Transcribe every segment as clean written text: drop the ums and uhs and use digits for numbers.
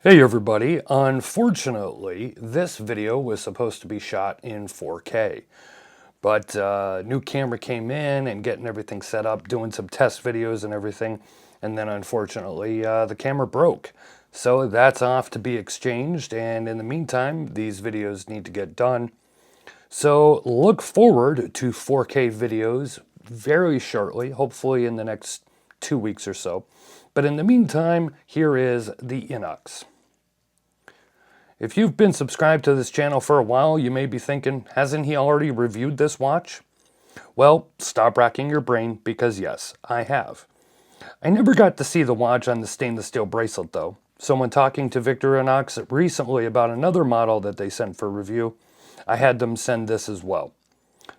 Hey everybody, unfortunately this video was supposed to be shot in 4K, but new camera came in and getting everything set up, doing some test videos and everything, and then unfortunately the camera broke. So that's off to be exchanged, and in the meantime these videos need to get done. So look forward to 4K videos very shortly, hopefully in the next 2 weeks or so. But in the meantime, here is the INOX. If you've been subscribed to this channel for a while, you may be thinking, hasn't he already reviewed this watch? Well, stop racking your brain, because yes, I have. I never got to see the watch on the stainless steel bracelet though, so when talking to Victorinox recently about another model that they sent for review, I had them send this as well.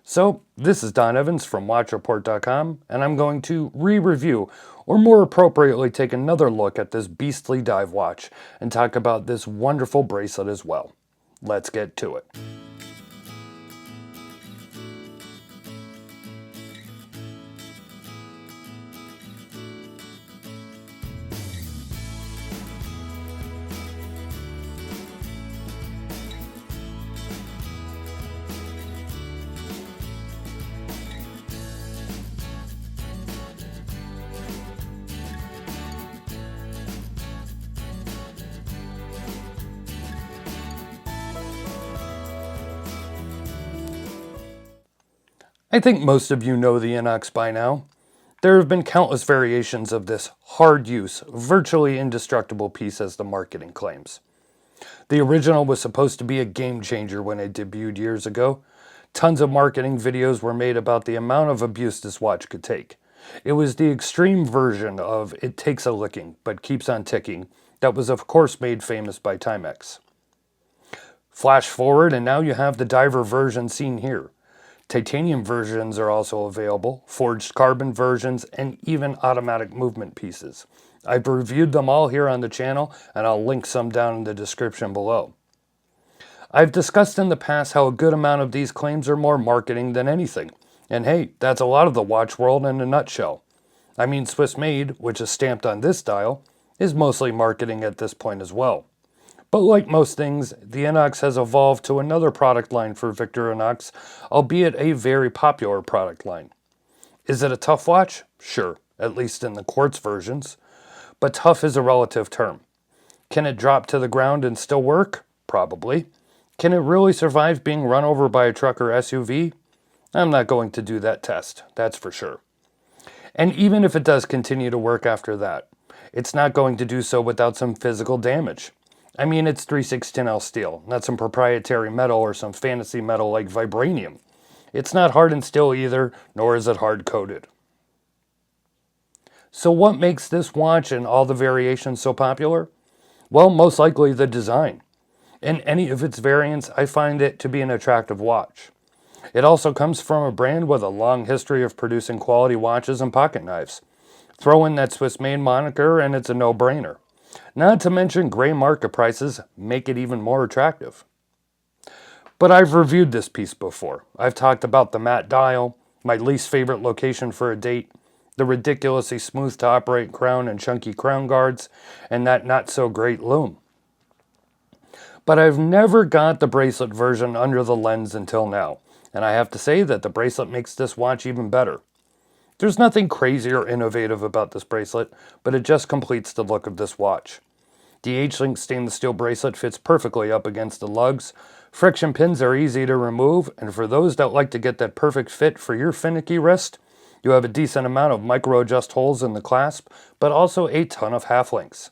So, this is Don Evans from WatchReport.com, and I'm going to re-review, or more appropriately take another look at this beastly dive watch, and talk about this wonderful bracelet as well. Let's get to it. I think most of you know the INOX by now. There have been countless variations of this hard-use, virtually indestructible piece as the marketing claims. The original was supposed to be a game changer when it debuted years ago. Tons of marketing videos were made about the amount of abuse this watch could take. It was the extreme version of it takes a licking, but keeps on ticking, that was of course made famous by Timex. Flash forward and now you have the diver version seen here. Titanium versions are also available, forged carbon versions, and even automatic movement pieces. I've reviewed them all here on the channel, and I'll link some down in the description below. I've discussed in the past how a good amount of these claims are more marketing than anything. And hey, that's a lot of the watch world in a nutshell. I mean, Swiss made, which is stamped on this dial, is mostly marketing at this point as well. But like most things, the INOX has evolved to another product line for Victorinox, albeit a very popular product line. Is it a tough watch? Sure, at least in the quartz versions. But tough is a relative term. Can it drop to the ground and still work? Probably. Can it really survive being run over by a truck or SUV? I'm not going to do that test, that's for sure. And even if it does continue to work after that, it's not going to do so without some physical damage. I mean, it's 3/16L steel, not some proprietary metal or some fantasy metal like vibranium. It's not hardened steel either, nor is it hard-coated. So what makes this watch and all the variations so popular? Well, most likely the design. In any of its variants, I find it to be an attractive watch. It also comes from a brand with a long history of producing quality watches and pocket knives. Throw in that Swiss made moniker and it's a no-brainer. Not to mention gray market prices make it even more attractive. But I've reviewed this piece before. I've talked about the matte dial, my least favorite location for a date, the ridiculously smooth to operate crown and chunky crown guards, and that not so great lume. But I've never got the bracelet version under the lens until now, and I have to say that the bracelet makes this watch even better. There's nothing crazy or innovative about this bracelet, but it just completes the look of this watch. The H-Link stainless steel bracelet fits perfectly up against the lugs. Friction pins are easy to remove, and for those that like to get that perfect fit for your finicky wrist, you have a decent amount of micro-adjust holes in the clasp, but also a ton of half-links.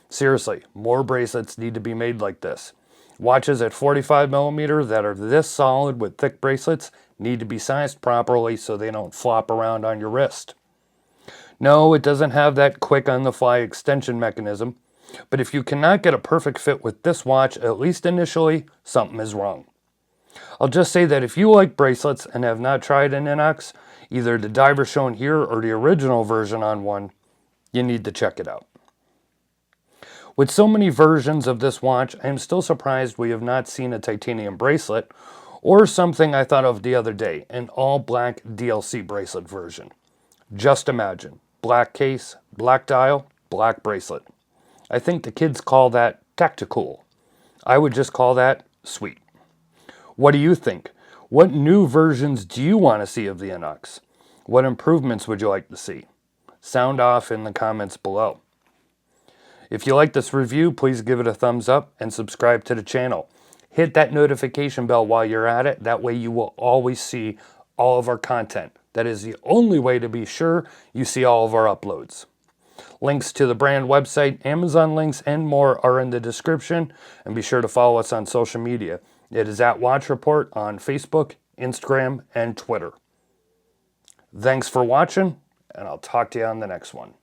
Seriously, more bracelets need to be made like this. Watches at 45mm that are this solid with thick bracelets need to be sized properly so they don't flop around on your wrist. No, it doesn't have that quick on-the-fly extension mechanism, but if you cannot get a perfect fit with this watch, at least initially, something is wrong. I'll just say that if you like bracelets and have not tried an INOX, either the diver shown here or the original version on one, you need to check it out. With so many versions of this watch, I am still surprised we have not seen a titanium bracelet, or something I thought of the other day, an all-black DLC bracelet version. Just imagine, black case, black dial, black bracelet. I think the kids call that tactical. I would just call that sweet. What do you think? What new versions do you want to see of the INOX? What improvements would you like to see? Sound off in the comments below. If you like this review, please give it a thumbs up and subscribe to the channel. Hit that notification bell while you're at it. That way you will always see all of our content. That is the only way to be sure you see all of our uploads. Links to the brand website, Amazon links, and more are in the description. And be sure to follow us on social media. It is at Watch Report on Facebook, Instagram, and Twitter. Thanks for watching, and I'll talk to you on the next one.